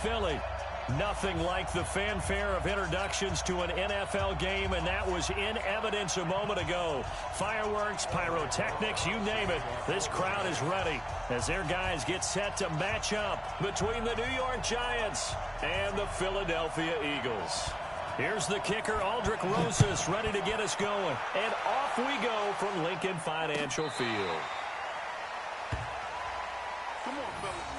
Philly. Nothing like the fanfare of introductions to an NFL game, and that was in evidence a moment ago. Fireworks, pyrotechnics, you name it. This crowd is ready as their guys get set to match up between the New York Giants and the Philadelphia Eagles. Here's the kicker, Aldrick Rosas, ready to get us going. And off we go from Lincoln Financial Field. Come on, fellas.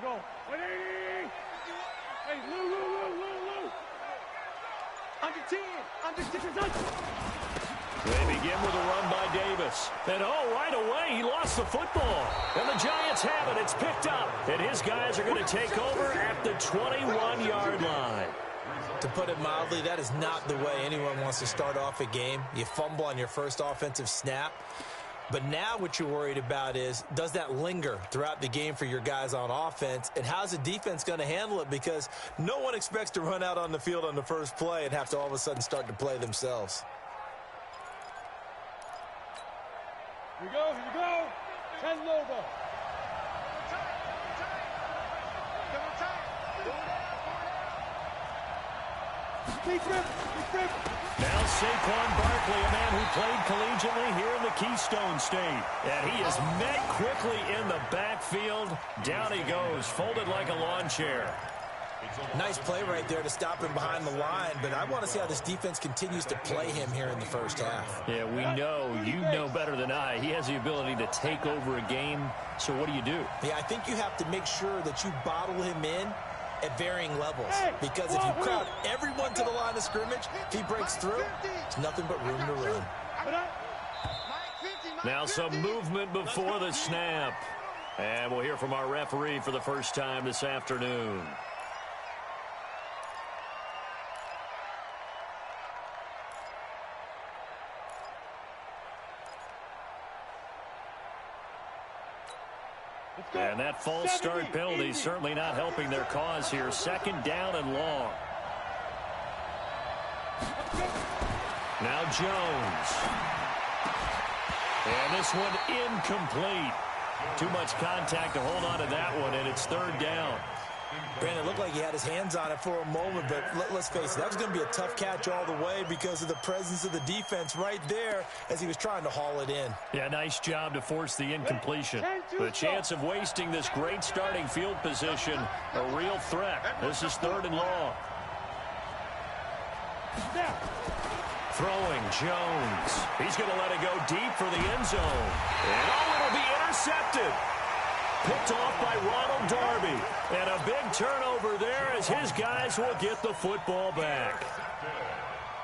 Go. 180. Hey, Lou. Under 10. They begin with a run by Davis. And right away, he lost the football. And the Giants have it. It's picked up. And his guys are going to take over at the 21-yard line. To put it mildly, that is not the way anyone wants to start off a game. You fumble on your first offensive snap. But now what you're worried about is, does that linger throughout the game for your guys on offense? And how's the defense going to handle it? Because no one expects to run out on the field on the first play and have to all of a sudden start to play themselves. Here we go. 10 over. Big rip. Now Saquon Barkley, a man who played collegiately here in the Keystone State. And he is met quickly in the backfield. Down he goes, folded like a lawn chair. Nice play right there to stop him behind the line, but I want to see how this defense continues to play him here in the first half. Yeah, you know better than I. He has the ability to take over a game, so what do? Yeah, I think you have to make sure that you bottle him in at varying levels, because if you crowd everyone to the line of scrimmage, if he breaks through, it's nothing but room to run. Now some movement before the snap. And we'll hear from our referee for the first time this afternoon. And that false start penalty is certainly not helping their cause here. Second down and long. Now Jones. And this one incomplete. Too much contact to hold on to that one, and it's third down. Brandon, it looked like he had his hands on it for a moment, but let's face it, that was going to be a tough catch all the way because of the presence of the defense right there as he was trying to haul it in. Yeah, nice job to force the incompletion. The chance of wasting this great starting field position, a real threat. This is third and long. Throwing Jones. He's going to let it go deep for the end zone. And it'll be intercepted. Picked off by Ronald Darby. And a big turnover there as his guys will get the football back.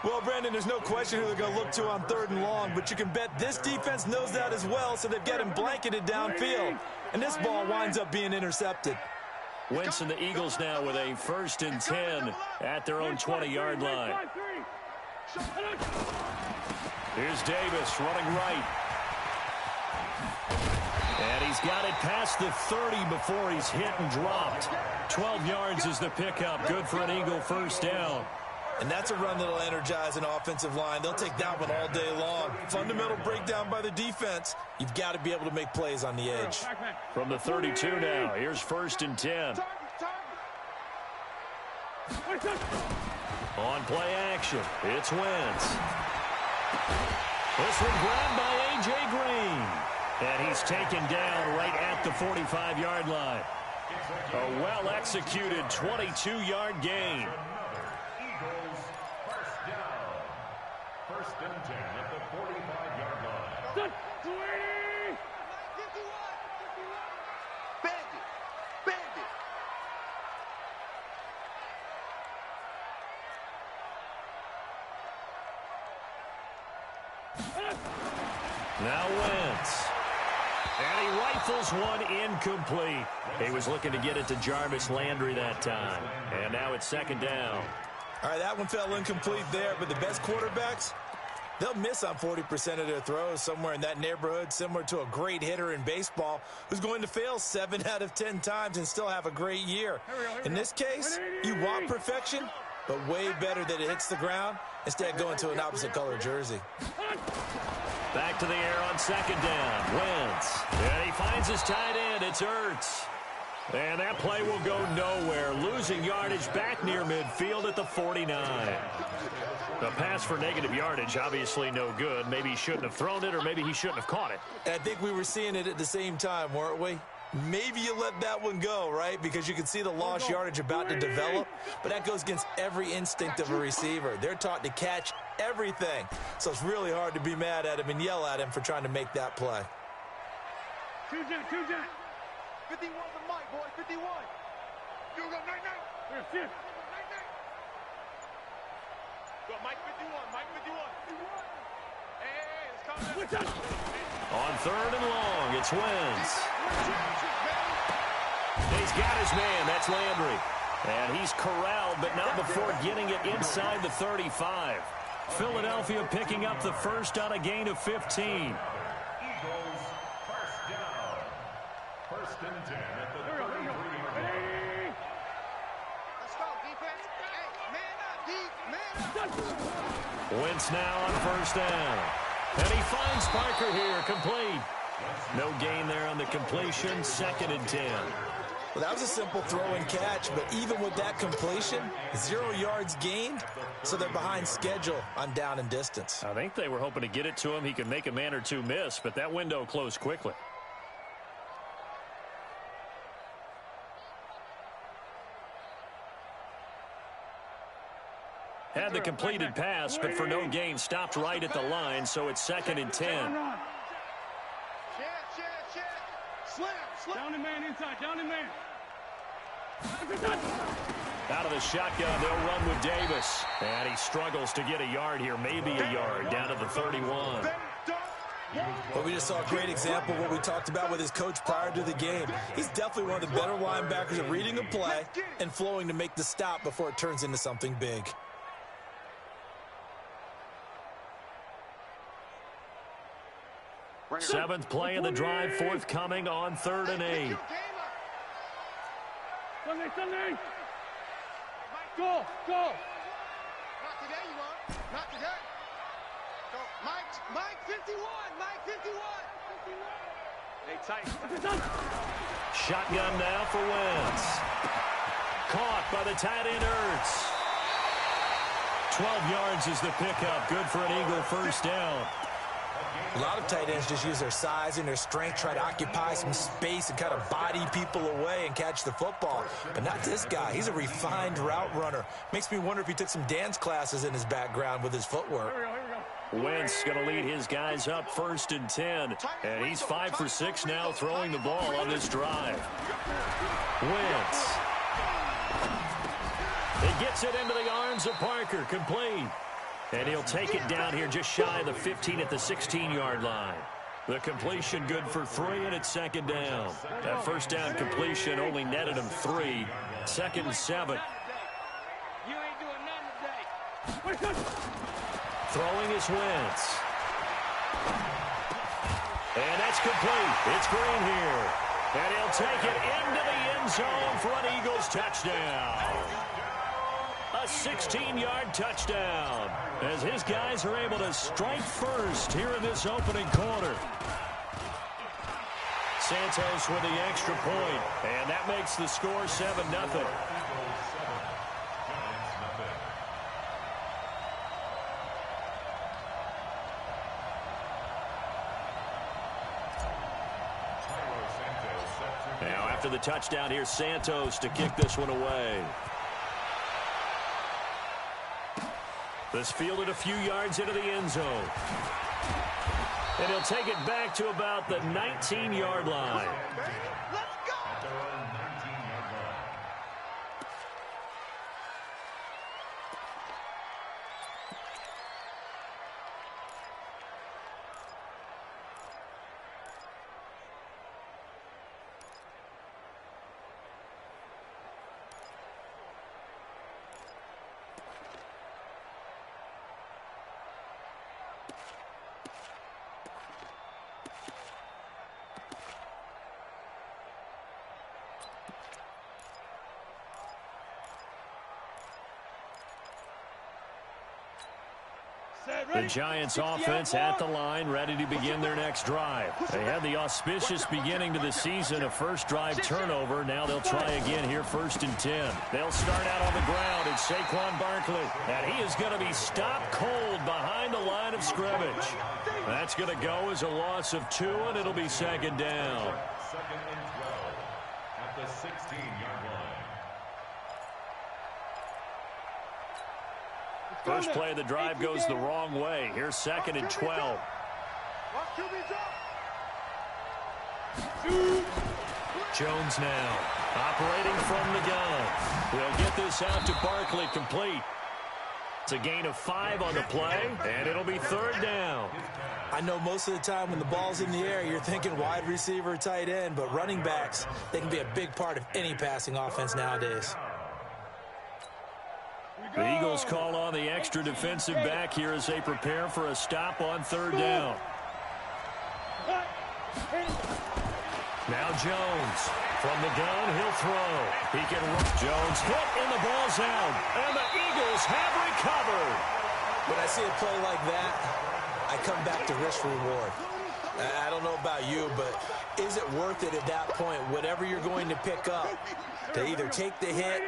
Well, Brandon, there's no question who they're going to look to on third and long, but you can bet this defense knows that as well, so they've got him blanketed downfield. And this ball winds up being intercepted. Wentz and the Eagles now with a 1st and 10 at their own 20-yard line. Here's Davis running right. And he's got it past the 30 before he's hit and dropped. 12 yards is the pickup. Good for an Eagle first down. And that's a run that'll energize an offensive line. They'll take that one all day long. Fundamental breakdown by the defense. You've got to be able to make plays on the edge. From the 32 now, here's 1st and 10. On play action, it's Wentz. This one grabbed by A.J. Green. And he's taken down right at the 45-yard line. A well-executed 22-yard gain. Eagles first down. 1st and 10 at the 45-yard line. Bandit. Now Wentz. And he rifles one incomplete. He was looking to get it to Jarvis Landry that time. And now it's second down. All right, that one fell incomplete there, but the best quarterbacks, they'll miss on 40% of their throws, somewhere in that neighborhood, similar to a great hitter in baseball who's going to fail 7 out of 10 times and still have a great year. In this case, you want perfection, but way better that it hits the ground instead of going to an opposite color jersey. Back to the air on second down. Wentz. And he finds his tight end. It's Ertz. And that play will go nowhere. Losing yardage back near midfield at the 49. The pass for negative yardage, obviously no good. Maybe he shouldn't have thrown it, or maybe he shouldn't have caught it. I think we were seeing it at the same time, weren't we? Maybe you let that one go, right? Because you can see the lost yardage about to develop, but that goes against every instinct of a receiver. They're taught to catch everything. So it's really hard to be mad at him and yell at him for trying to make that play. 51 for Mike, boy, 51. You go, night. Yes. Go, Mike 51. Hey, it's coming. On third and long, it's Wentz. He's got his man. That's Landry. And he's corralled, but not before getting it inside the 35. Philadelphia picking up the first on a gain of 15. Eagles, first down. First and 10 at the 33-yard line. Let's go, defense. Hey, man up, Wentz now on first down. And he finds Parker here, complete. No gain there on the completion, second and 10. Well, that was a simple throw and catch, but even with that completion, 0 yards gained, so they're behind schedule on down and distance. I think they were hoping to get it to him. He could make a man or two miss, but that window closed quickly. Had the completed pass, but for no gain, stopped right at the line, so it's second and 10. Slam. Down and man inside, down and man. Out of the shotgun, they'll run with Davis. And he struggles to get a yard here, maybe a yard, down to the 31. But we just saw a great example of what we talked about with his coach prior to the game. He's definitely one of the better linebackers at reading a play and flowing to make the stop before it turns into something big. Seventh play of the drive, forthcoming on 3rd and 8. Sunday. Go. Not today, you want. Not today. Go, Mike 51. Hey, tight. Shotgun now for Wentz. Caught by the tight end Ertz. 12 yards is the pickup. Good for an Eagle first down. A lot of tight ends just use their size and their strength, try to occupy some space and kind of body people away and catch the football. But not this guy. He's a refined route runner. Makes me wonder if he took some dance classes in his background with his footwork. Here we go. Wentz going to lead his guys up 1st and 10. And he's 5 for 6 now throwing the ball on this drive. Wentz. He gets it into the arms of Parker, complete. And he'll take it down here just shy of the 15 at the 16-yard line. The completion good for 3, and it's second down. That first down completion only netted him 3. Second and 7. You ain't doing nothing today. Throwing is Wentz. And that's complete. It's Green here. And he'll take it into the end zone for an Eagles touchdown. A 16-yard touchdown as his guys are able to strike first here in this opening quarter. Santos with the extra point, and that makes the score 7-0. Now after the touchdown, here's Santos to kick this one away. This fielded a few yards into the end zone. And he'll take it back to about the 19-yard line. Let's go. The Giants offense at the line, ready to begin their next drive. They had the auspicious beginning to the season, a first drive turnover. Now they'll try again here, 1st and 10. They'll start out on the ground. It's Saquon Barkley, and he is going to be stopped cold behind the line of scrimmage. That's going to go as a loss of 2, and it'll be 2nd down. 2nd and 12 at the 16-yard line. First play of the drive goes the wrong way. Here's 2nd and 12. Jones now operating from the gun. We'll get this out to Barkley, complete. It's a gain of 5 on the play, and it'll be 3rd down. I know most of the time when the ball's in the air, you're thinking wide receiver, tight end, but running backs, they can be a big part of any passing offense nowadays. The Eagles call on the extra defensive back here as they prepare for a stop on 3rd down. Now Jones from the gun, he'll throw. He can run. Jones hit and the ball's out, and the Eagles have recovered. When I see a play like that, I come back to risk reward. I don't know about you, but is it worth it at that point, whatever you're going to pick up, to either take the hit,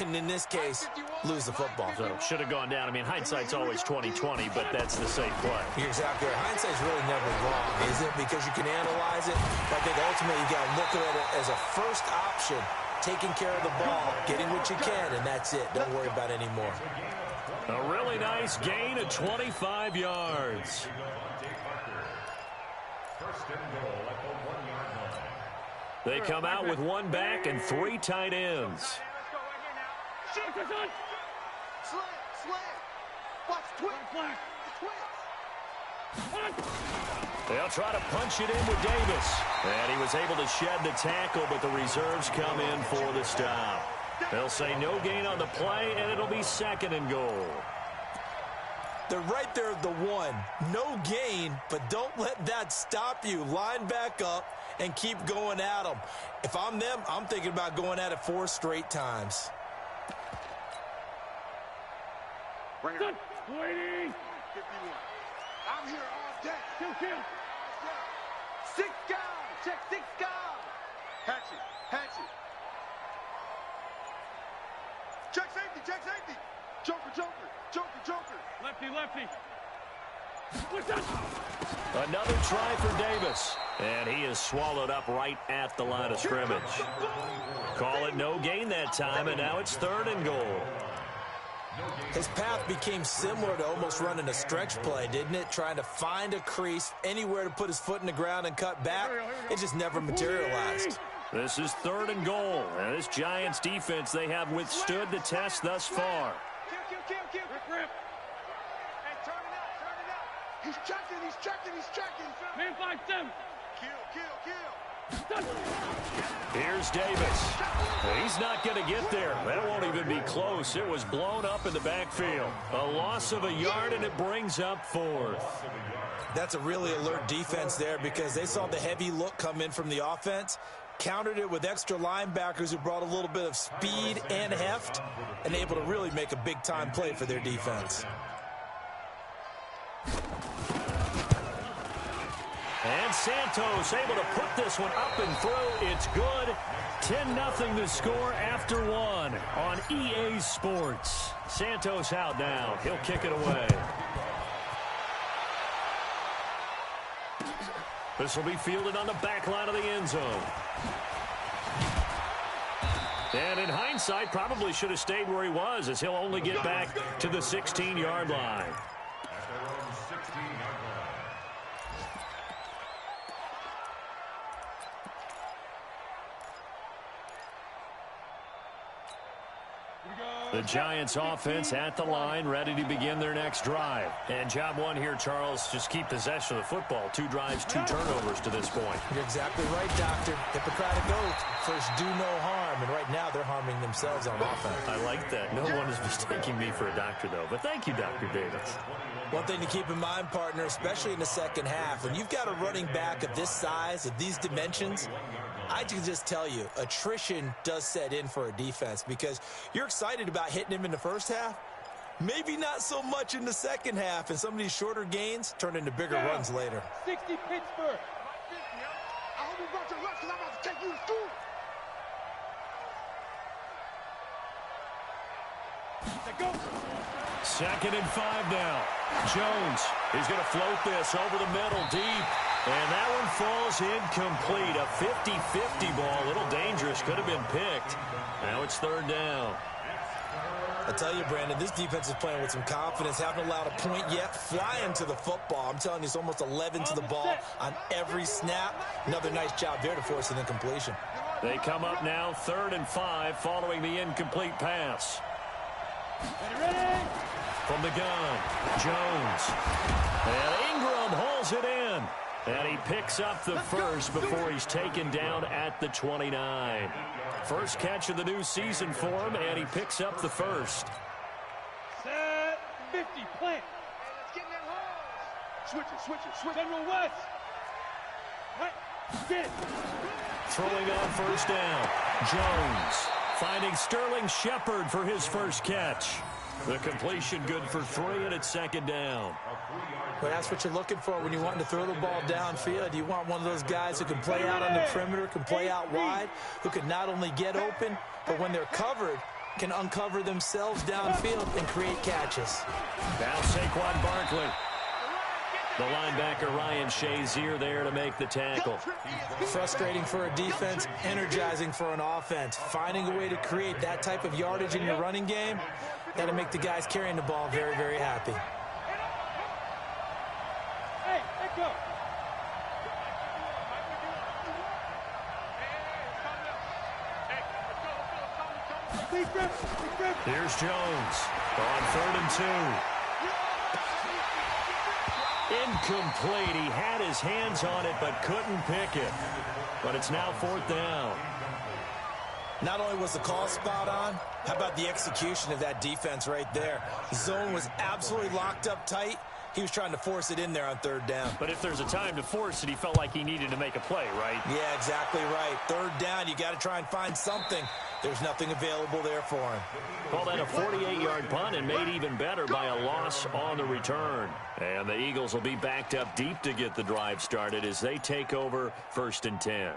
and in this case, lose the football? So should have gone down. I mean, hindsight's always 20/20, but that's the safe play. You're exactly right. Hindsight's really never wrong, is it? Because you can analyze it, but I think ultimately you got to look at it as a first option, taking care of the ball, getting what you can, and that's it. Don't worry about any more. A really nice gain of 25 yards. First and goal at the 1-yard line. They come out with 1 back and 3 tight ends. They'll try to punch it in with Davis. And he was able to shed the tackle, but the reserves come in for the stop. They'll say no gain on the play, and it'll be 2nd and goal. They're right there at the 1. No gain, but don't let that stop you. Line back up and keep going at them. If I'm them, I'm thinking about going at it 4 straight times. Bring it up. 51. I'm here all day. Kill. 6 guys. Check 6 guys. Hatchet. Check safety. Joker. Lefty. Another try for Davis. And he is swallowed up right at the line of scrimmage. Call it no gain that time, and now it's 3rd and goal. His path became similar to almost running a stretch play, didn't it? Trying to find a crease, anywhere to put his foot in the ground and cut back. It just never materialized. This is 3rd and goal. And this Giants defense, they have withstood the test thus far. Kill. Rip. Hey, turn it out. He's checking. Man, 5-7. Kill. Here's Davis. He's not going to get there. That won't even be close. It was blown up in the backfield. A loss of 1 yard, and it brings up 4th. That's a really alert defense there because they saw the heavy look come in from the offense, countered it with extra linebackers who brought a little bit of speed and heft, and able to really make a big-time play for their defense. And Santos able to put this one up and through. It's good. 10-0 the score after 1 on EA Sports. Santos out now. He'll kick it away. This will be fielded on the back line of the end zone. And in hindsight, probably should have stayed where he was, as he'll only get back to the 16-yard line. The Giants offense at the line, ready to begin their next drive. And job 1 here, Charles, just keep possession of the football. 2 drives, 2 turnovers to this point. You're exactly right, Doctor. Hippocratic oath. First, do no harm. And right now, they're harming themselves on offense. I like that. No one is mistaking me for a doctor, though. But thank you, Dr. Davis. One thing to keep in mind, partner, especially in the second half, when you've got a running back of this size, of these dimensions, I can just tell you, attrition does set in for a defense because you're excited about hitting him in the first half. Maybe not so much in the second half, and some of these shorter gains turn into bigger runs later. 60 Pittsburgh. I hope you brought your lunch because I'm about to take you to school. Go. 2nd and 5 now. Jones, he's going to float this over the middle deep. And that one falls incomplete. A 50-50 ball. A little dangerous. Could have been picked. Now it's 3rd down. I tell you, Brandon, this defense is playing with some confidence. Haven't allowed a point yet. Flying to the football. I'm telling you, it's almost 11 to the ball on every snap. Another nice job there to force an incompletion. They come up now 3rd and 5 following the incomplete pass. Ready? From the gun, Jones. And Ingram hauls it in. And he picks up the first before he's taken down at the 29. First catch of the new season for him, and he picks up the first. Set 50, plant. Hey, let's get in that hole. Switch it. General West. Right. Get it. Throwing on first down, Jones. Finding Sterling Shepard for his first catch. The completion good for 3, and it's 2nd down. Well, that's what you're looking for when you want to throw the ball downfield. You want one of those guys who can play out on the perimeter, can play out wide, who can not only get open, but when they're covered, can uncover themselves downfield and create catches. Now Saquon Barkley. The linebacker Ryan Shazier there to make the tackle. Frustrating for a defense, energizing for an offense. Finding a way to create that type of yardage in your running game, that'll make the guys carrying the ball very, very happy. Hey, let go. Here's Jones on 3rd and 2. Incomplete. He had his hands on it but couldn't pick it. But it's now 4th down. Not only was the call spot on, how about the execution of that defense right there? The zone was absolutely locked up tight. He was trying to force it in there on 3rd down. But if there's a time to force it, he felt like he needed to make a play, right? Yeah, exactly right. 3rd down, you got to try and find something. There's nothing available there for him. Call that a 48-yard punt and made even better by a loss on the return. And the Eagles will be backed up deep to get the drive started as they take over 1st and 10.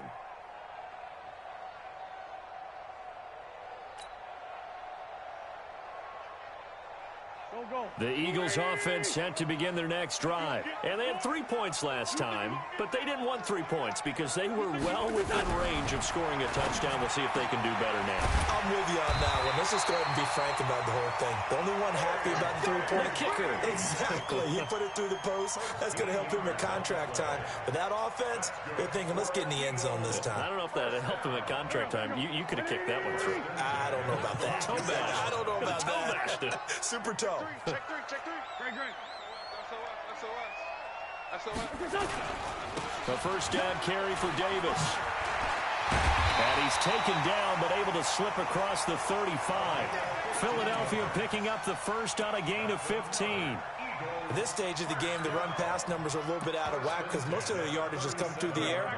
The Eagles offense set to begin their next drive. And they had 3 points last time, but they didn't want 3 points because they were well within range of scoring a touchdown. We'll see if they can do better now. I'm with you on that one. Let's just go ahead and be frank about the whole thing. The only one happy about the 3-point kicker. Exactly. He put it through the post. That's going to help him at contract time. But that offense, they're thinking, let's get in the end zone this time. I don't know if that helped him at contract time. You could have kicked that one through. I don't know about that. Toe bash. I don't know about Toe bashed it. that. Super toe. Check 3. Great. That's the one. The first down carry for Davis. And he's taken down, but able to slip across the 35. Philadelphia picking up the first on a gain of 15. At this stage of the game, the run-pass numbers are a little bit out of whack because most of their yardage has come through the air.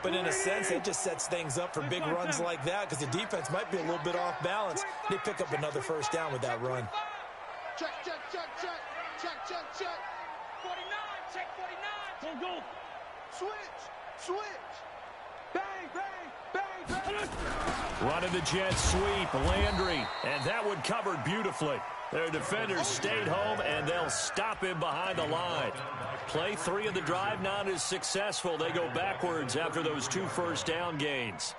But in a sense, it just sets things up for big runs like that because the defense might be a little bit off balance. They pick up another first down with that run. Check. 49, check 49. Go. Switch. Bang. Running the jet sweep, Landry, and that one covered beautifully. Their defenders stayed home, and they'll stop him behind the line. Play 3 of the drive not as successful. They go backwards after those 2 first down gains.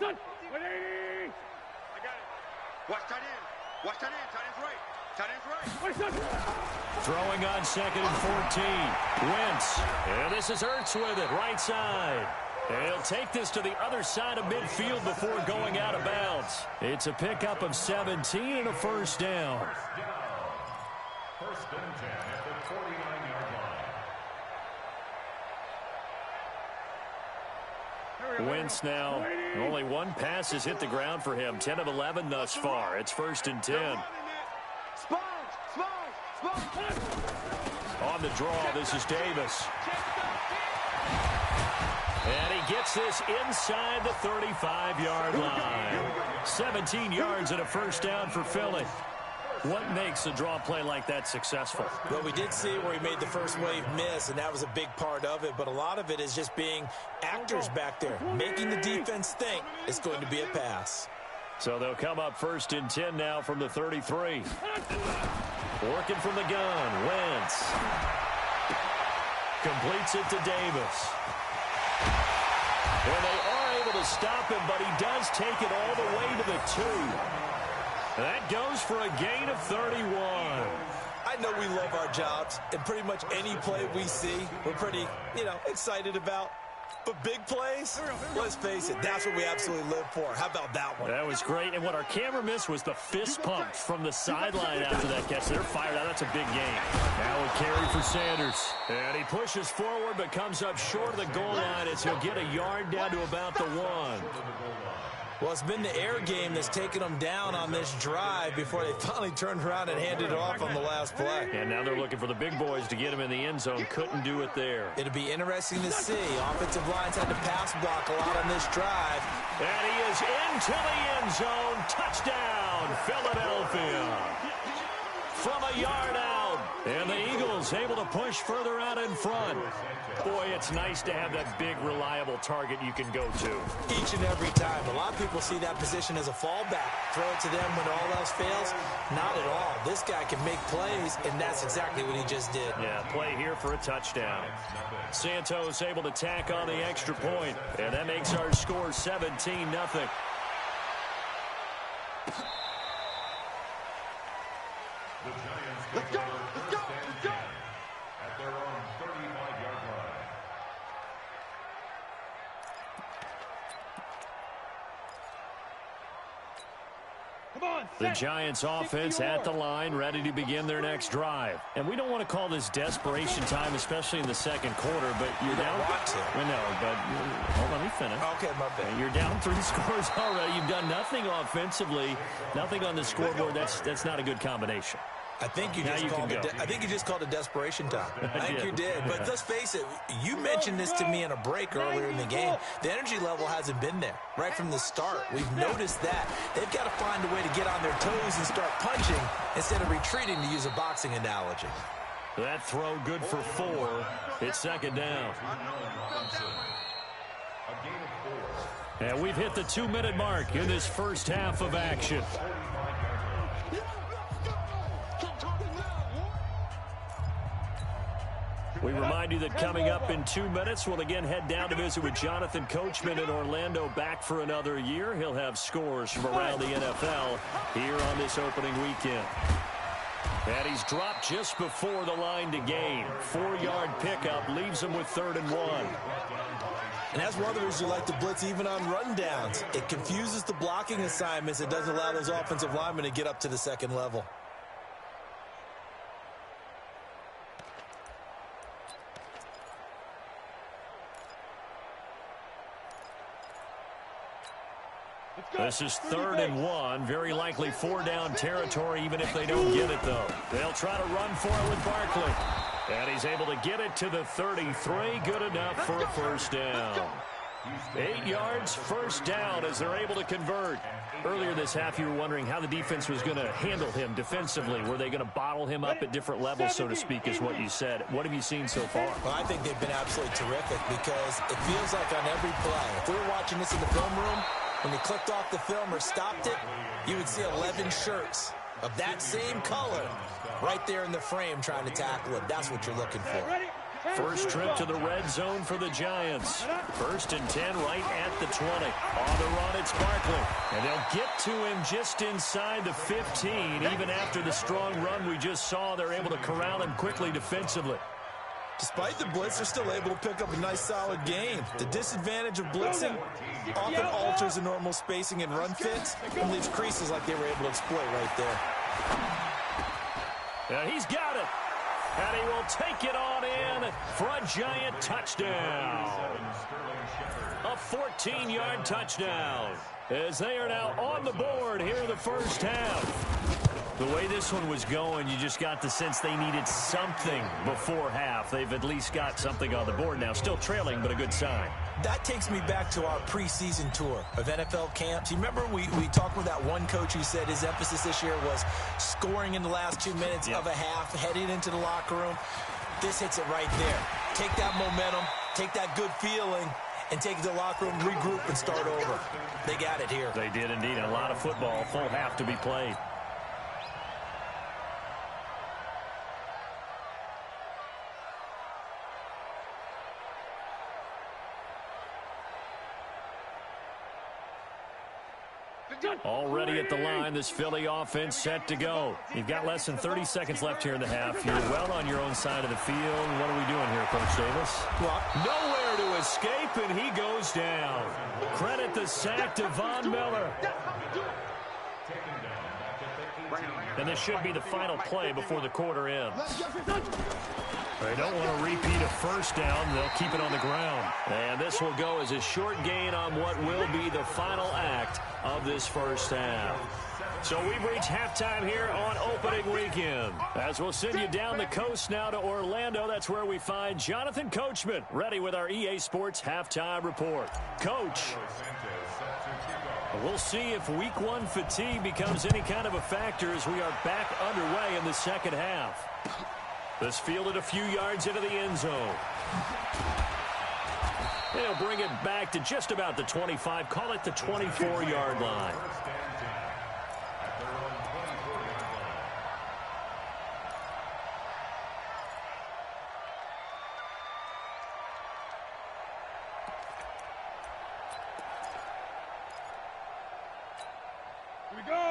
Ready. I got it. Watch tight end. Tight end's right. Throwing on 2nd and 14. Wentz. And this is Ertz with it, right side. And he'll take this to the other side of midfield before going out of bounds. It's a pickup of 17 and a first down. First and 10 at the 49-yard line. Wentz now, only one pass has hit the ground for him. 10 of 11 thus far. It's 1st and 10. On the draw, this is Davis. And he gets this inside the 35-yard line. 17 yards and a first down for Philly. What makes a draw play like that successful? Well, we did see where he made the first wave miss, and that was a big part of it. But a lot of it is just being actors back there, making the defense think it's going to be a pass. So they'll come up 1st and 10 now from the 33. Working from the gun, Wentz. Completes it to Davis. And they are able to stop him, but he does take it all the way to the 2. That goes for a gain of 31. I know we love our jobs, and pretty much any play we see, we're pretty, excited about. But big plays, let's face it, that's what we absolutely live for. How about that one? That was great, and what our camera missed was the fist pump from the sideline after that catch. They're fired out. That's a big gain. Now a carry for Sanders. And he pushes forward but comes up short of the goal line as he'll get a yard down to about the 1. Well, it's been the air game that's taken them down on this drive before they finally turned around and handed it off on the last play. And now they're looking for the big boys to get him in the end zone. Couldn't do it there. It'll be interesting to see. Offensive lines had to pass block a lot on this drive. And he is into the end zone. Touchdown, Philadelphia. From a yard out. And the Eagles able to push further out in front. Boy, it's nice to have that big, reliable target you can go to. Each and every time. A lot of people see that position as a fallback. Throw it to them when all else fails. Not at all. This guy can make plays, and that's exactly what he just did. Yeah, play here for a touchdown. Santos able to tack on the extra point, and that makes our score 17-0. Let's go! Let's go! Let's go! At their own 35-yard line. Come on, The Giants offense at the line, ready to begin their next drive. And we don't want to call this desperation time, especially in the second quarter, but you're down. Well, no, but let me finish. Okay, my bad. You're down 3 scores already. You've done nothing offensively, nothing on the scoreboard. That's not a good combination. I think you just called it desperation time. I think you did. But let's face it, you mentioned this to me in a break earlier in the game. The energy level hasn't been there right from the start. We've noticed that. They've got to find a way to get on their toes and start punching instead of retreating, to use a boxing analogy. That throw good for 4. It's second down. And we've hit the 2-minute mark in this first half of action. We remind you that coming up in 2 minutes, we'll again head down to visit with Jonathan Coachman in Orlando, back for another year. He'll have scores from around the NFL here on this opening weekend. And he's dropped just before the line to gain. 4-yard pickup leaves him with 3rd and 1. And that's one of the reasons you like to blitz even on rundowns. It confuses the blocking assignments. It doesn't allow those offensive linemen to get up to the second level. This is 3rd and 1. Very likely 4-down territory, even if they don't get it, though. They'll try to run for it with Barkley. And he's able to get it to the 33. Good enough for a first down. 8 yards, first down as they're able to convert. Earlier this half, you were wondering how the defense was going to handle him defensively. Were they going to bottle him up at different levels, so to speak, is what you said. What have you seen so far? Well, I think they've been absolutely terrific because it feels like on every play, if we were watching this in the film room, when they clicked off the film or stopped it, you would see 11 shirts of that same color right there in the frame trying to tackle it. That's what you're looking for. First trip to the red zone for the Giants. 1st and 10 right at the 20. On the run, it's Barkley. And they'll get to him just inside the 15. Even after the strong run we just saw, they're able to corral him quickly defensively. Despite the blitz, they're still able to pick up a nice, solid gain. The disadvantage of blitzing often alters the normal spacing and run fits and leaves creases like they were able to exploit right there. And he's got it. And he will take it on in for a giant touchdown. A 14-yard touchdown, as they are now on the board here in the first half. The way this one was going, you just got the sense they needed something before half. They've at least got something on the board now. Still trailing, but a good sign. That takes me back to our preseason tour of NFL camps. You remember we talked with that one coach who said his emphasis this year was scoring in the last 2 minutes of a half, heading into the locker room. This hits it right there. Take that momentum, take that good feeling, and take it to the locker room, regroup, and start over. They got it here. They did indeed. A lot of football, full half to be played. Already at the line, this Philly offense set to go. You've got less than 30 seconds left here in the half. You're well on your own side of the field. What are we doing here, Coach Davis? Well, nowhere to escape, and he goes down. Credit the sack to Von Miller. And this should be the final play before the quarter ends. They don't want to repeat a first down. They'll keep it on the ground. And this will go as a short gain on what will be the final act of this first half. So we've reached halftime here on opening weekend. As we'll send you down the coast now to Orlando, that's where we find Jonathan Coachman, ready with our EA Sports halftime report. Coach, we'll see if week one fatigue becomes any kind of a factor as we are back underway in the second half. This fielded a few yards into the end zone. They'll bring it back to just about the 25, call it the 24-yard line.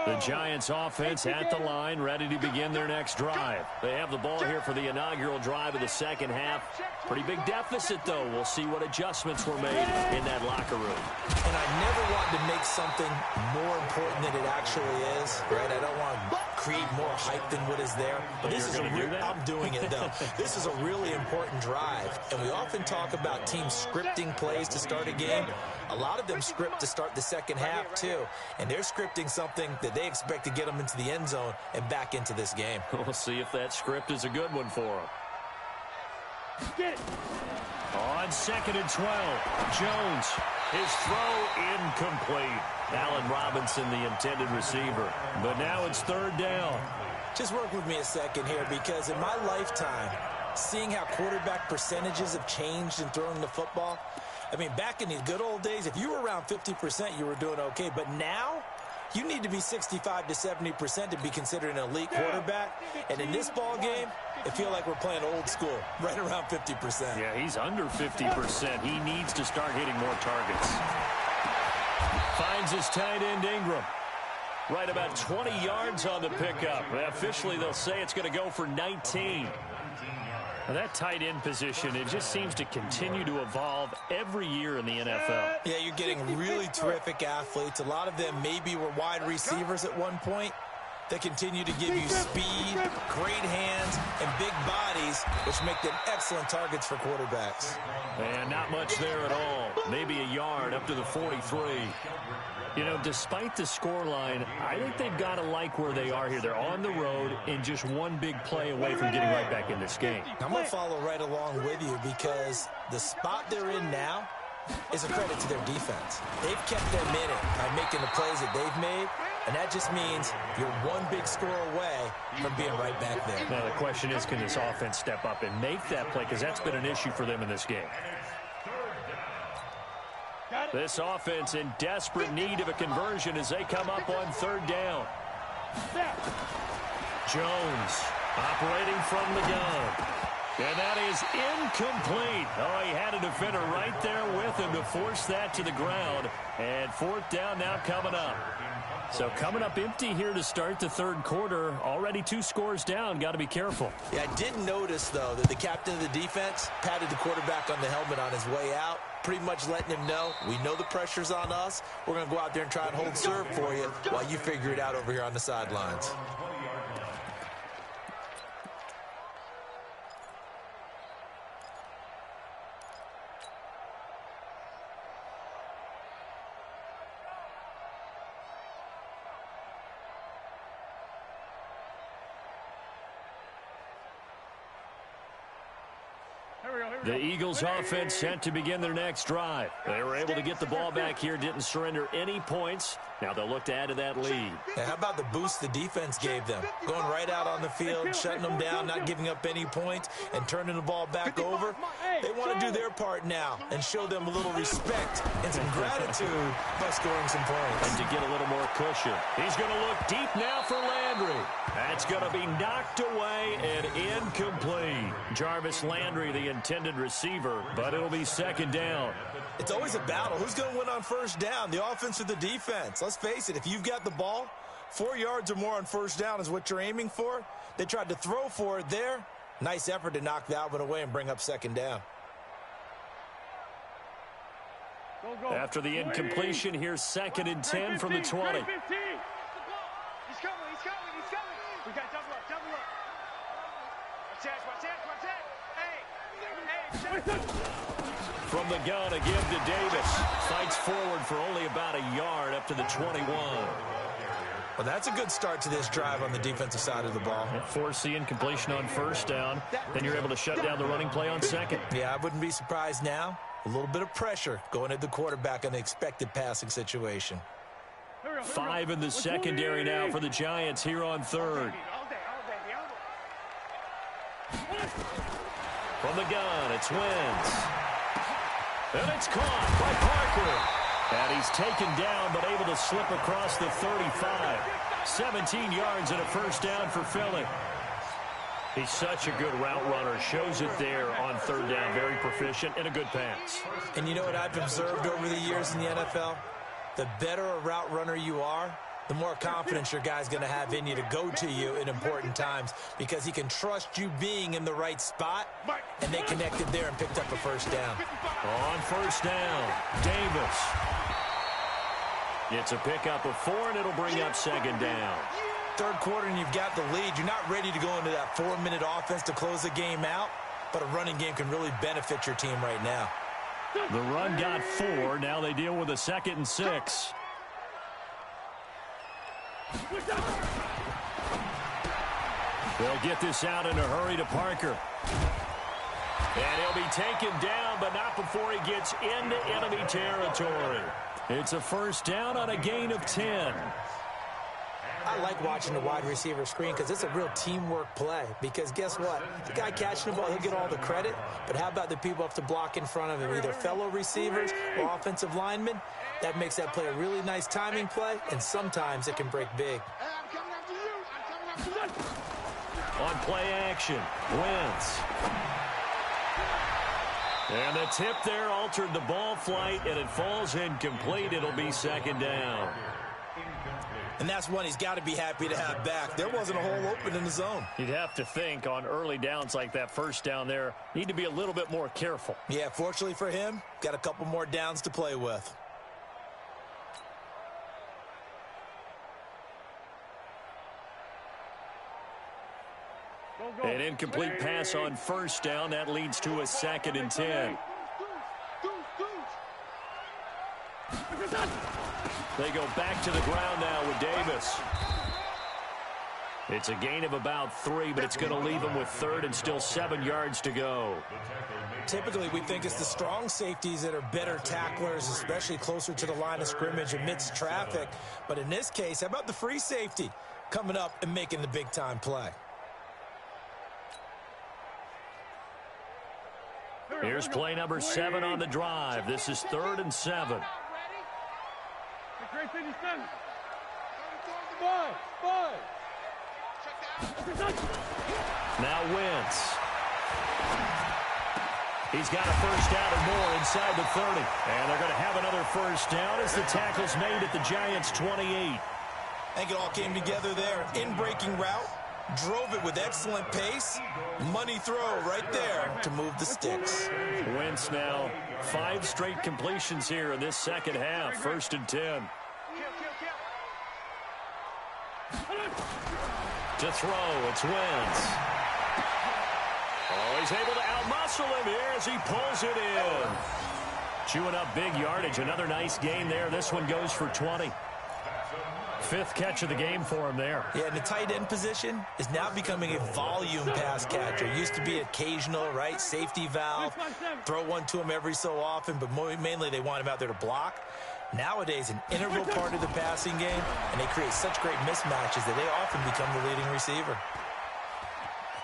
The Giants offense at the line, ready to begin their next drive. They have the ball here for the inaugural drive of the second half. Pretty big deficit, though. We'll see what adjustments were made in that locker room. And I never wanted to make something more important than it actually is, right? I don't want to create more hype than what is there. But this is I'm doing it, though. This is a really important drive. And we often talk about teams scripting plays to start a game. A lot of them script to start the second half, too. And they're scripting something that they expect to get them into the end zone and back into this game. We'll see if that script is a good one for them. On 2nd and 12, Jones. His throw incomplete. Allen Robinson, the intended receiver. But now it's 3rd down. Just work with me a second here, because in my lifetime, seeing how quarterback percentages have changed in throwing the football, I mean, back in the good old days, if you were around 50%, you were doing okay. But now, you need to be 65 to 70% to be considered an elite quarterback. And in this ball game, I feel like we're playing old school, right around 50%. Yeah, he's under 50%. He needs to start hitting more targets. Finds his tight end Ingram. Right about 20 yards on the pickup. Officially, they'll say it's going to go for 19. Now, that tight end position, it just seems to continue to evolve every year in the NFL. Yeah, you're getting really terrific athletes. A lot of them maybe were wide receivers at one point. They continue to give you speed, great hands, and big bodies, which make them excellent targets for quarterbacks. And not much there at all. Maybe a yard up to the 43. You know, despite the scoreline, I think they've got to like where they are here. They're on the road and just one big play away from getting right back in this game. I'm going to follow right along with you, because the spot they're in now is a credit to their defense. They've kept them in it by making the plays that they've made, and that just means you're one big score away from being right back there. Now, the question is, can this offense step up and make that play? Because that's been an issue for them in this game. This offense in desperate need of a conversion as they come up on 3rd down. Jones operating from the gun. And that is incomplete. Oh, he had a defender right there with him to force that to the ground. And 4th down now coming up. So coming up empty here to start the 3rd quarter. Already 2 scores down. Got to be careful. Yeah, I did notice, though, that the captain of the defense patted the quarterback on the helmet on his way out, pretty much letting him know, we know the pressure's on us. We're going to go out there and try and hold serve for you while you figure it out over here on the sidelines. The Eagles offense set to begin their next drive. They were able to get the ball back here, didn't surrender any points. Now they'll look to add to that lead. Yeah, how about the boost the defense gave them? Going right out on the field, shutting them down, not giving up any points, and turning the ball back over. They want to do their part now and show them a little respect and some gratitude by scoring some points. And to get a little more cushion. He's going to look deep now for Landry. That's going to be knocked away and incomplete. Jarvis Landry, the intended receiver, but it'll be second down. It's always a battle. Who's going to win on first down, the offense or the defense? Let's face it, if you've got the ball, 4 yards or more on first down is what you're aiming for. They tried to throw for it there. Nice effort to knock that one away and bring up second down. After the incompletion, here's second and 10 from the 20. He's coming. We got double up. Watch that. From the gun, a give to Davis. Fights forward for only about a yard up to the 21. Well, that's a good start to this drive on the defensive side of the ball. Force the incompletion on first down. Then you're able to shut down the running play on second. Yeah, I wouldn't be surprised now. A little bit of pressure going at the quarterback on the expected passing situation. 5 in the secondary now for the Giants here on third. From the gun, it's Wentz. And it's caught by Parker. And he's taken down, but able to slip across the 35. 17 yards and a first down for Philly. He's such a good route runner. Shows it there on third down. Very proficient and a good pass. And you know what I've observed over the years in the NFL? The better a route runner you are, the more confidence your guy's going to have in you to go to you in important times because he can trust you being in the right spot, and they connected there and picked up a first down. On first down, Davis. It's a pickup of 4, and it'll bring up second down. Third quarter, and you've got the lead. You're not ready to go into that 4-minute offense to close the game out, but a running game can really benefit your team right now. The run got 4. Now they deal with a 2nd and 6. They'll get this out in a hurry to Parker. And he'll be taken down, but not before he gets into enemy territory. It's a first down on a gain of 10. I like watching the wide receiver screen because it's a real teamwork play. Because guess what? The guy catching the ball, he'll get all the credit. But how about the people up to block in front of him, either fellow receivers or offensive linemen? That makes that play a really nice timing play, and sometimes it can break big. On play action, Wentz. And the tip there altered the ball flight, and it falls incomplete. It'll be second down. And that's one he's got to be happy to have back. There wasn't a hole open in the zone. You'd have to think on early downs like that first down there, need to be a little bit more careful. Yeah, fortunately for him, got a couple more downs to play with. An incomplete pass on first down. That leads to a 2nd and 10. They go back to the ground now with Davis. It's a gain of about 3, but it's going to leave them with 3rd and still 7 yards to go. Typically, we think it's the strong safeties that are better tacklers, especially closer to the line of scrimmage amidst traffic. But in this case, how about the free safety coming up and making the big-time play? Here's play number 7 on the drive. This is 3rd and 7. Now Wentz. He's got a first down and more inside the 30. And they're going to have another first down as the tackle's made at the Giants' 28. I think it all came together there. In-breaking route. Drove it with excellent pace. Money throw right there to move the sticks. Wentz now 5 straight completions here in this second half. 1st and 10. To throw, it's Wentz. Oh, he's able to outmuscle him here as he pulls it in. Chewing up big yardage. Another nice gain there. This one goes for 20. Fifth catch of the game for him there. Yeah, and the tight end position is now becoming a volume pass catcher. Used to be occasional, right? Safety valve, throw one to him every so often, but mainly they want him out there to block. Nowadays, an integral part of the passing game, and they create such great mismatches that they often become the leading receiver.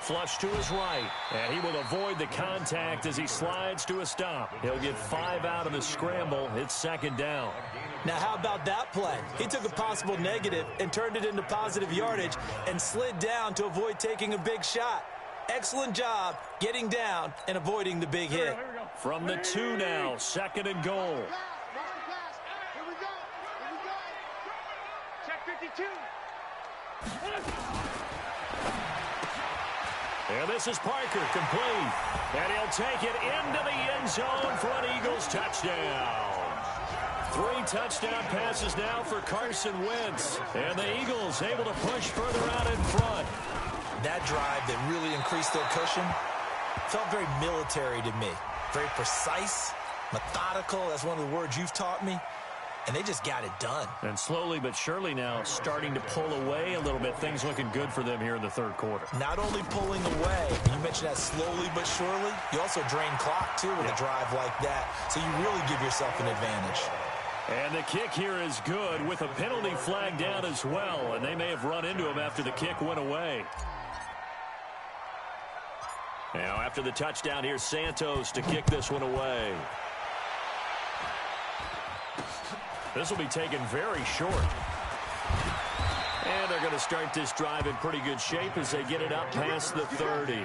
Flush to his right, and he will avoid the contact as he slides to a stop. He'll get 5 out of the scramble. It's second down. Now, how about that play? He took a possible negative and turned it into positive yardage and slid down to avoid taking a big shot. Excellent job getting down and avoiding the big hit. From the 2 now, second and goal. Here we go. Check 52. And this is Parker, complete. And he'll take it into the end zone for an Eagles touchdown. 3 touchdown passes now for Carson Wentz. And the Eagles able to push further out in front. That drive that really increased their cushion felt very military to me. Very precise, methodical. That's one of the words you've taught me. And they just got it done. And slowly but surely now starting to pull away a little bit. Things looking good for them here in the third quarter. Not only pulling away, you mentioned that slowly but surely, you also drain clock, too, with a drive like that. So you really give yourself an advantage. And the kick here is good with a penalty flag down as well. And they may have run into him after the kick went away. Now after the touchdown, here's Santos to kick this one away. This will be taken very short. And they're going to start this drive in pretty good shape as they get it up past the 30.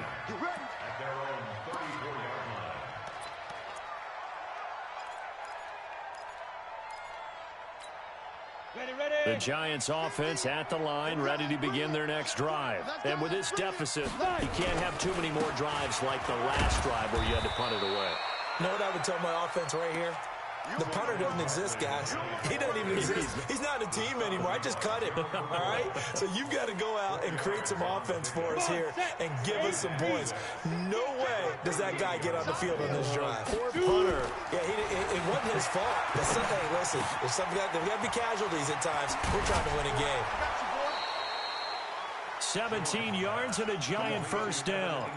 The Giants offense at the line, ready to begin their next drive. And with this deficit, you can't have too many more drives like the last drive where you had to punt it away. You know what I would tell my offense right here? The punter doesn't exist, guys. He doesn't even exist. He's not a team anymore. I just cut him, all right? So you've got to go out and create some offense for us here and give us some points. No way does that guy get on the field on this drive. Poor punter. Yeah, it wasn't his fault. But hey, listen, there's got to be casualties at times. We're trying to win a game. 17 yards and a Giant first down.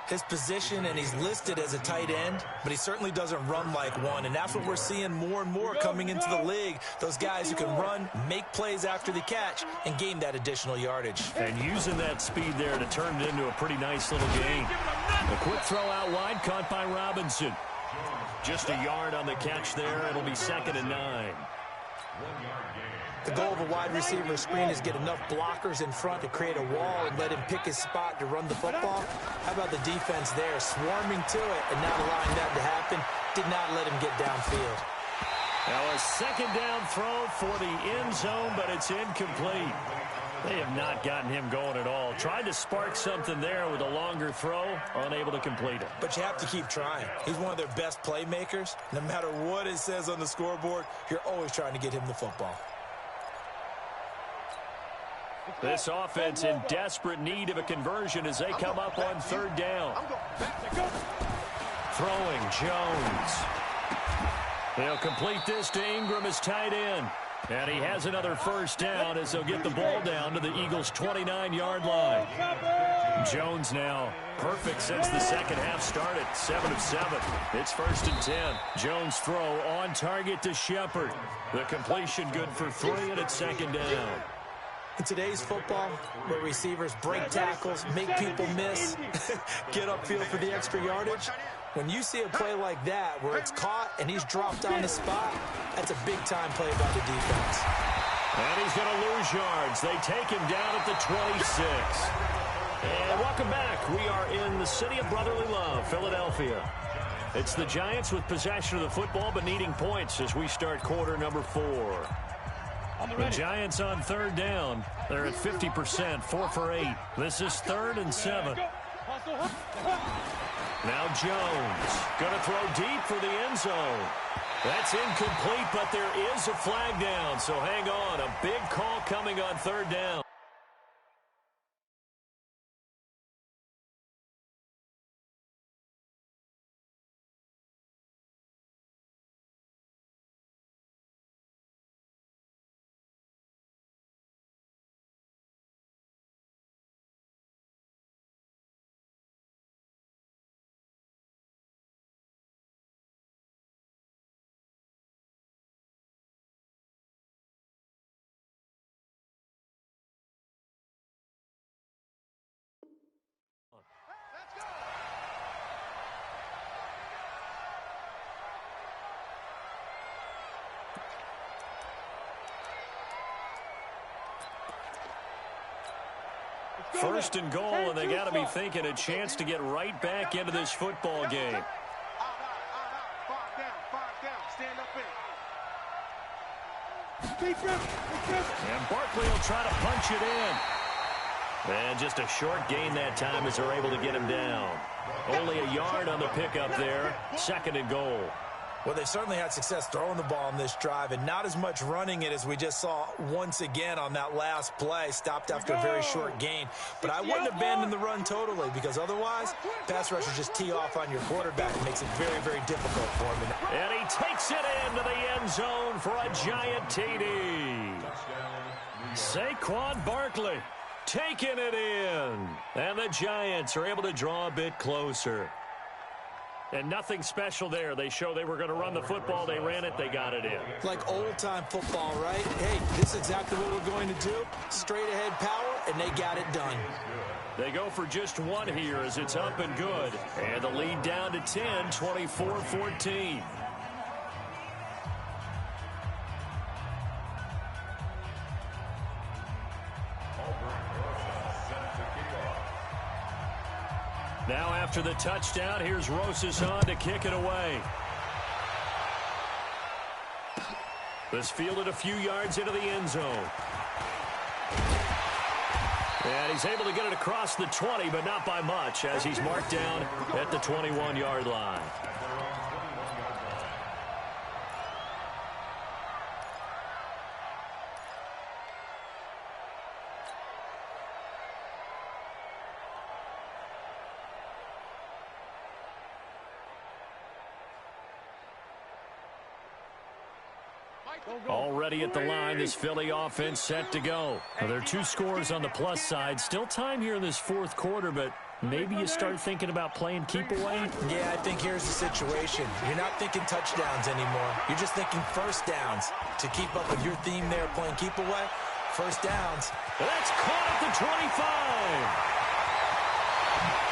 His position, and he's listed as a tight end, but he certainly doesn't run like one, and that's what we're seeing more and more coming into the league. Those guys who can run, make plays after the catch, and gain that additional yardage. And using that speed there to turn it into a pretty nice little game. A quick throw out wide, caught by Robinson. Just a yard on the catch there. It'll be second and 9. The goal of a wide receiver screen is get enough blockers in front to create a wall and let him pick his spot to run the football. How about the defense there, swarming to it and not allowing that to happen? Did not let him get downfield. Now a second down throw for the end zone, but it's incomplete. They have not gotten him going at all. Tried to spark something there with a longer throw, unable to complete it. But you have to keep trying. He's one of their best playmakers. No matter what it says on the scoreboard, you're always trying to get him the football. This offense in desperate need of a conversion as they come up on third down. Throwing Jones. They'll complete this to Ingram as tight end. And he has another first down as they'll get the ball down to the Eagles' 29-yard line. Jones now perfect since the second half started. 7 of 7. It's first and 10. Jones throw on target to Shepard. The completion good for 3, and it's second down. In today's football, where receivers break tackles, make people miss, get upfield for the extra yardage, when you see a play like that where it's caught and he's dropped on the spot, that's a big-time play by the defense. And he's going to lose yards. They take him down at the 26. And welcome back. We are in the city of brotherly love, Philadelphia. It's the Giants with possession of the football but needing points as we start quarter number 4. The Giants on third down. They're at 50%, 4 for 8. This is 3rd and 7. Now Jones going to throw deep for the end zone. That's incomplete, but there is a flag down, so hang on. A big call coming on third down. First and goal, and they got to be thinking a chance to get right back into this football game. Stand up in it. And Barkley will try to punch it in. And just a short gain that time as they're able to get him down. Only a yard on the pickup there. Second and goal. Well, they certainly had success throwing the ball on this drive and not as much running it as we just saw once again on that last play. Stopped after a very short gain. But I wouldn't abandon the run totally because otherwise, pass rushers just tee off on your quarterback. It makes it very, very difficult for him. And he takes it into the end zone for a giant TD. Saquon Barkley taking it in. And the Giants are able to draw a bit closer. And nothing special there. They show they were going to run the football. They ran it. They got it in. Like old-time football, right? Hey, this is exactly what we're going to do. Straight-ahead power, and they got it done. They go for just one here as it's up and good. And the lead down to 10, 24-14. Now after the touchdown, here's Rosas on to kick it away. This fielded a few yards into the end zone. And he's able to get it across the 20, but not by much, as he's marked down at the 21-yard line. Already at the line, this Philly offense set to go. Well, there are two scores on the plus side. Still time here in this fourth quarter, but maybe you start thinking about playing keep away? Yeah, I think here's the situation. You're not thinking touchdowns anymore. You're just thinking first downs. To keep up with your theme there, playing keep away, first downs. That's caught at the 25.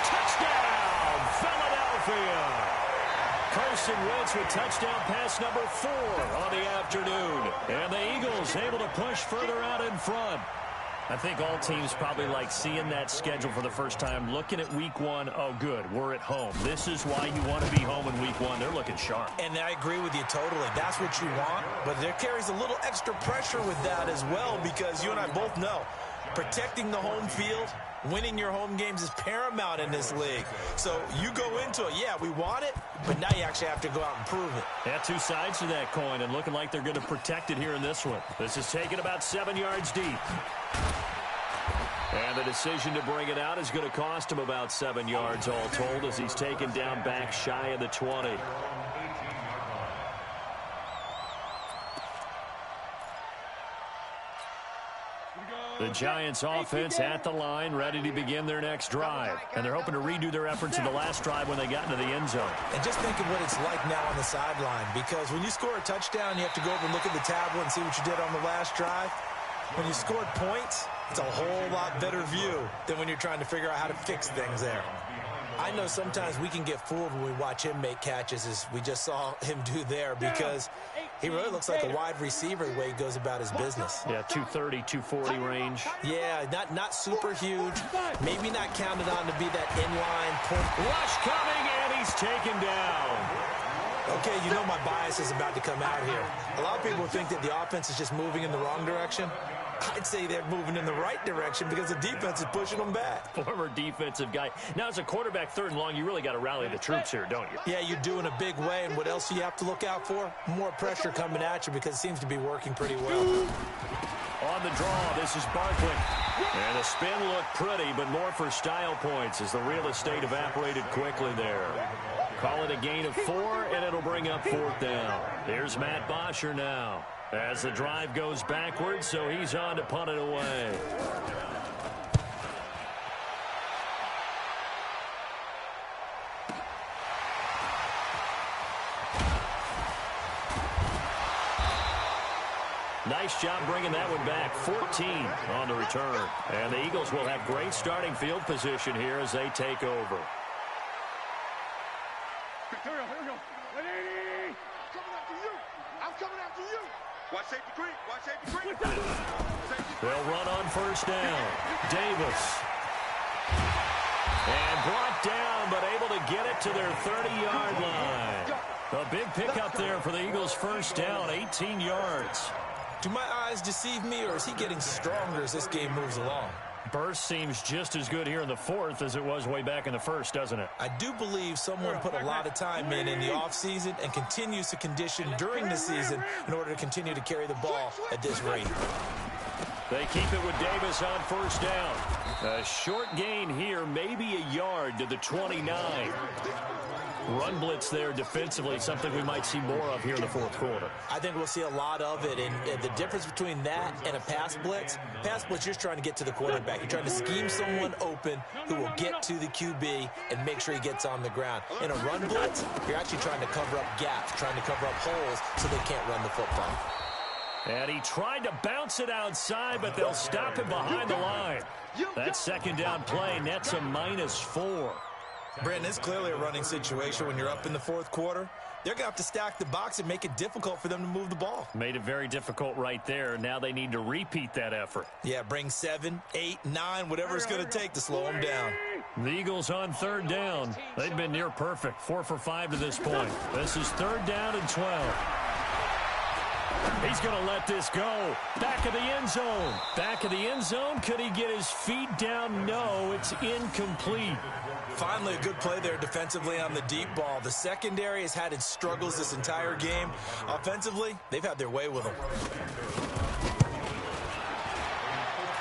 Touchdown, Philadelphia. Carson Wentz with touchdown pass number 4 on the afternoon. And the Eagles able to push further out in front. I think all teams probably like seeing that schedule for the first time, looking at week 1. Oh, good, we're at home. This is why you want to be home in week 1. They're looking sharp. And I agree with you totally. That's what you want. But there carries a little extra pressure with that as well, because you and I both know protecting the home field, winning your home games is paramount in this league. So you go into it, yeah, we want it, but now you actually have to go out and prove it. Yeah, two sides to that coin, and looking like they're going to protect it here in this one. This is taken about 7 yards deep. And the decision to bring it out is going to cost him about 7 yards all told, as he's taken down back shy of the 20. The Giants offense at the line, ready to begin their next drive. And they're hoping to redo their efforts in the last drive when they got into the end zone. And just think of what it's like now on the sideline, because when you score a touchdown, you have to go over and look at the tablet and see what you did on the last drive. When you scored points, it's a whole lot better view than when you're trying to figure out how to fix things there. I know sometimes we can get fooled when we watch him make catches, as we just saw him do there, because he really looks like a wide receiver the way he goes about his business. Yeah, 230, 240 range. Yeah, not super huge. Maybe not counted on to be that inline point. Rush coming, and he's taken down. Okay, you know my bias is about to come out here. A lot of people think that the offense is just moving in the wrong direction. I'd say they're moving in the right direction because the defense is pushing them back. Former defensive guy. Now, as a quarterback, 3rd and long, you really got to rally the troops here, don't you? Yeah, you do in a big way. And what else do you have to look out for? More pressure coming at you, because it seems to be working pretty well. On the draw, this is Barkley. And the spin looked pretty, but more for style points as the real estate evaporated quickly there. Call it a gain of 4, and it'll bring up 4th down. Here's Matt Bosher now, as the drive goes backwards, so he's on to punt it away. Nice job bringing that one back. 14 on the return. And the Eagles will have great starting field position here as they take over. Here we go. 180. Coming after you. I'm coming after you. Watch safety creep. Watch safety creep. They'll run on 1st down. Davis And brought down, but able to get it to their 30-yard line. A big pickup there for the Eagles' first down, 18 yards. Do my eyes deceive me, or is he getting stronger as this game moves along? Burst seems just as good here in the fourth as it was way back in the first, doesn't it? I do believe someone put a lot of time in the offseason and continues to condition during the season in order to continue to carry the ball at this rate. They keep it with Davis on first down. A short gain here, maybe a yard to the 29. Run blitz there defensively, something we might see more of here in the fourth quarter. I think we'll see a lot of it, and the difference between that and a pass blitz, you're just trying to get to the quarterback. You're trying to scheme someone open who will get to the QB and make sure he gets on the ground. In a run blitz, you're actually trying to cover up gaps, trying to cover up holes so they can't run the football. And he tried to bounce it outside, but they'll stop him behind the line. That second down play nets a -4. Brandon, it's clearly a running situation when you're up in the fourth quarter. They're going to have to stack the box and make it difficult for them to move the ball. Made it very difficult right there. Now they need to repeat that effort. Yeah, bring 7, 8, 9, whatever it's going to take to slow them down. The Eagles on third down. They've been near perfect, 4 for 5 to this point. This is third down and 12. He's going to let this go. Back of the end zone. Back of the end zone. Could he get his feet down? No, it's incomplete. Finally, a good play there defensively on the deep ball. The secondary has had its struggles this entire game. Offensively, they've had their way with them.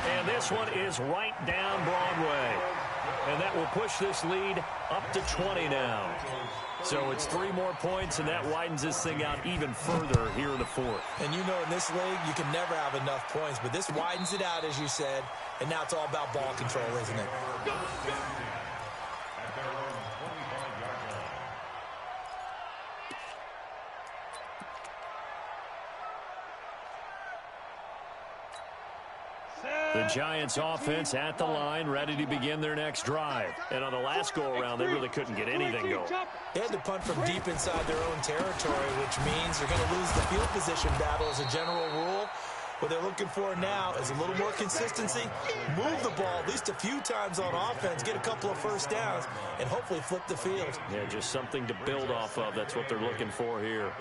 And this one is right down Broadway. And that will push this lead up to 20 now. So it's 3 more points, and that widens this thing out even further here in the fourth. And you know in this league, you can never have enough points, but this widens it out, as you said, and now it's all about ball control, isn't it? The Giants offense at the line, ready to begin their next drive. And on the last go-around, they really couldn't get anything going. They had to punt from deep inside their own territory, which means they're going to lose the field position battle as a general rule. What they're looking for now is a little more consistency, move the ball at least a few times on offense, get a couple of first downs, and hopefully flip the field. Yeah, just something to build off of. That's what they're looking for here.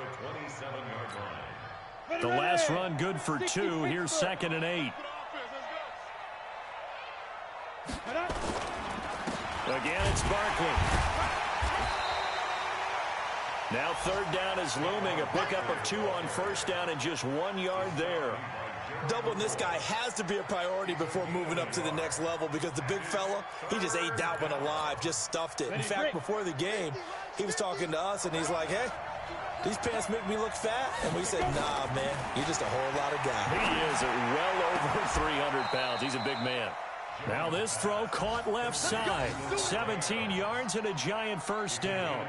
The last run good for 2. Here's 2nd and 8. Again, it's Barkley. Now third down is looming. A pickup of 2 on first down and just 1 yard there. Doubling this guy has to be a priority before moving up to the next level because the big fella, he just ate that one alive, just stuffed it. In fact, before the game, he was talking to us, and he's like, hey, these pants make me look fat. And we said, nah, man, you're just a whole lot of guy. He is well over 300 pounds. He's a big man. Now this throw caught left side. 17 yards and a Giant first down.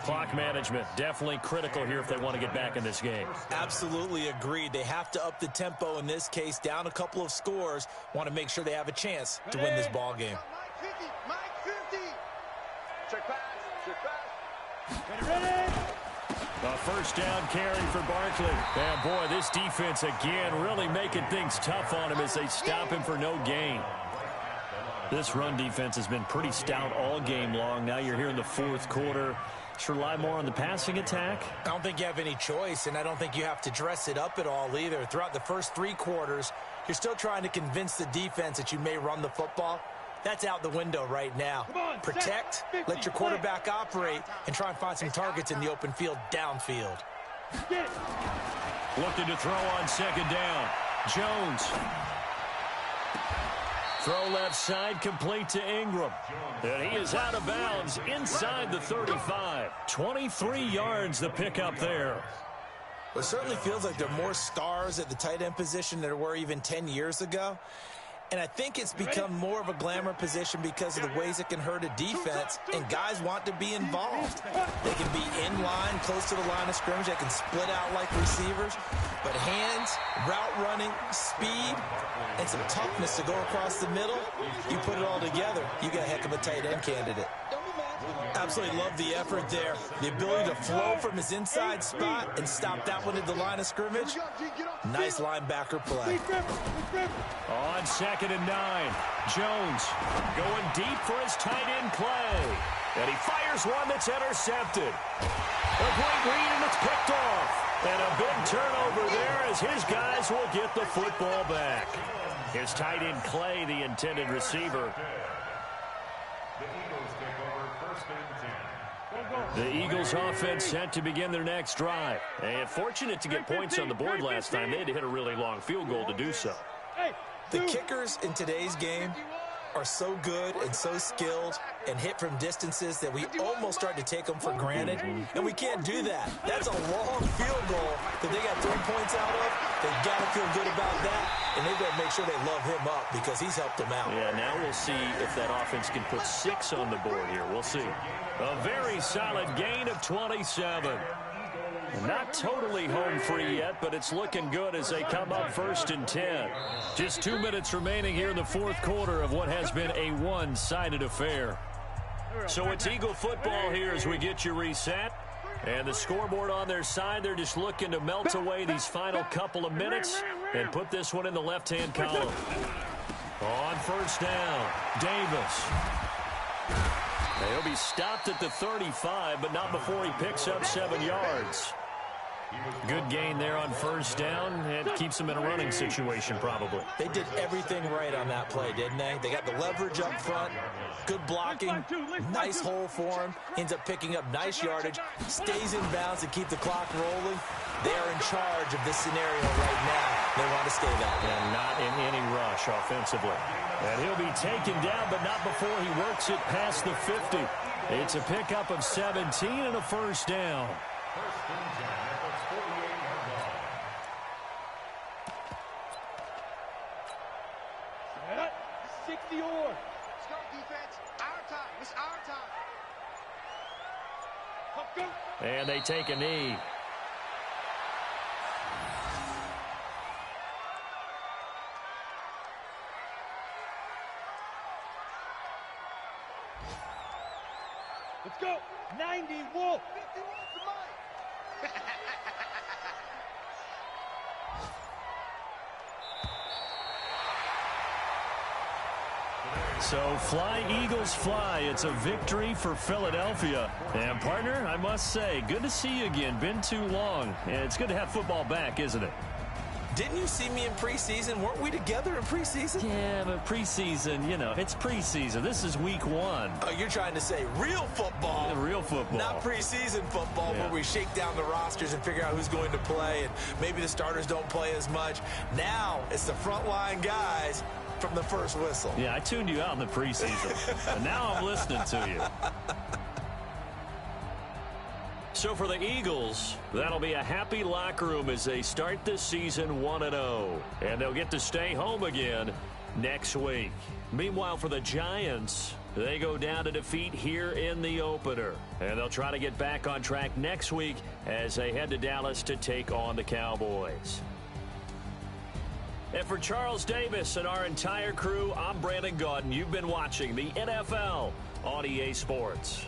Clock management definitely critical here if they want to get back in this game. Absolutely agreed. They have to up the tempo in this case, down a couple of scores. Want to make sure they have a chance to win this ball game. A first down carry for Barkley. And boy, this defense again really making things tough on him as they stop him for no gain. This run defense has been pretty stout all game long. Now you're here in the fourth quarter. Should rely more on the passing attack? I don't think you have any choice, and I don't think you have to dress it up at all either. Throughout the first 3 quarters, you're still trying to convince the defense that you may run the football. That's out the window right now. Protect, let your quarterback operate, and try and find some targets in the open field downfield. Looking to throw on second down. Jones. Throw left side, complete to Ingram. And he is out of bounds inside the 35. 23 yards the pickup there. Well, it certainly feels like there are more stars at the tight end position than there were even 10 years ago. And I think it's become more of a glamour position because of the ways it can hurt a defense, and guys want to be involved. They can be in line, close to the line of scrimmage. They can split out like receivers. But hands, route running, speed, and some toughness to go across the middle, you put it all together, you got a heck of a tight end candidate. Absolutely love the effort there. The ability to flow from his inside spot and stop that one at the line of scrimmage. Nice linebacker play. On 2nd and 9, Jones going deep for his tight end Clay. And he fires one that's intercepted. A great read, and it's picked off. And a big turnover there as his guys will get the football back. His tight end Clay, the intended receiver. The Eagles offense set to begin their next drive. And fortunate to get points on the board last time. They had to hit a really long field goal to do so. The kickers in today's game are so good and so skilled and hit from distances that we almost start to take them for granted, and we can't do that. That's a long field goal that they got 3 points out of. They've got to feel good about that, and they've got to make sure they love him up because he's helped them out. Yeah, now we'll see if that offense can put 6 on the board here. We'll see. A very solid gain of 27. Not totally home free yet, but it's looking good as they come up 1st and 10. Just 2 minutes remaining here in the fourth quarter of what has been a one-sided affair. So it's Eagle football here as we get you reset. And the scoreboard on their side, they're just looking to melt away these final couple of minutes and put this one in the left-hand column. On 1st down, Davis. He'll be stopped at the 35, but not before he picks up 7 yards. Good gain there on 1st down. It keeps them in a running situation, probably. They did everything right on that play, didn't they? They got the leverage up front, good blocking, nice hole for him, ends up picking up nice yardage, stays in bounds to keep the clock rolling. They are in charge of this scenario right now. They want to stay that way. And not in any rush offensively. And he'll be taken down, but not before he works it past the 50. It's a pickup of 17 and a 1st down. Set up. 60 or. Let's go, defense. Our time. It's our time. Let's go. And they take a knee. Let's go. 90 Wolf. 50 Wolf for Mike. So fly, Eagles, fly. It's a victory for Philadelphia. And, partner, I must say, good to see you again. Been too long. And it's good to have football back, isn't it? Didn't you see me in preseason? Weren't we together in preseason? Yeah, but preseason, you know, it's preseason. This is week 1. Oh, you're trying to say real football. Yeah, real football. Not preseason football Yeah. where we shake down the rosters and figure out who's going to play, and maybe the starters don't play as much. Now it's the frontline guys from the first whistle. Yeah, I tuned you out in the preseason. And now I'm listening to you. So for the Eagles, that'll be a happy locker room as they start this season 1-0. And they'll get to stay home again next week. Meanwhile, for the Giants, they go down to defeat here in the opener. And they'll try to get back on track next week as they head to Dallas to take on the Cowboys. And for Charles Davis and our entire crew, I'm Brandon Gaudin. You've been watching the NFL on EA Sports.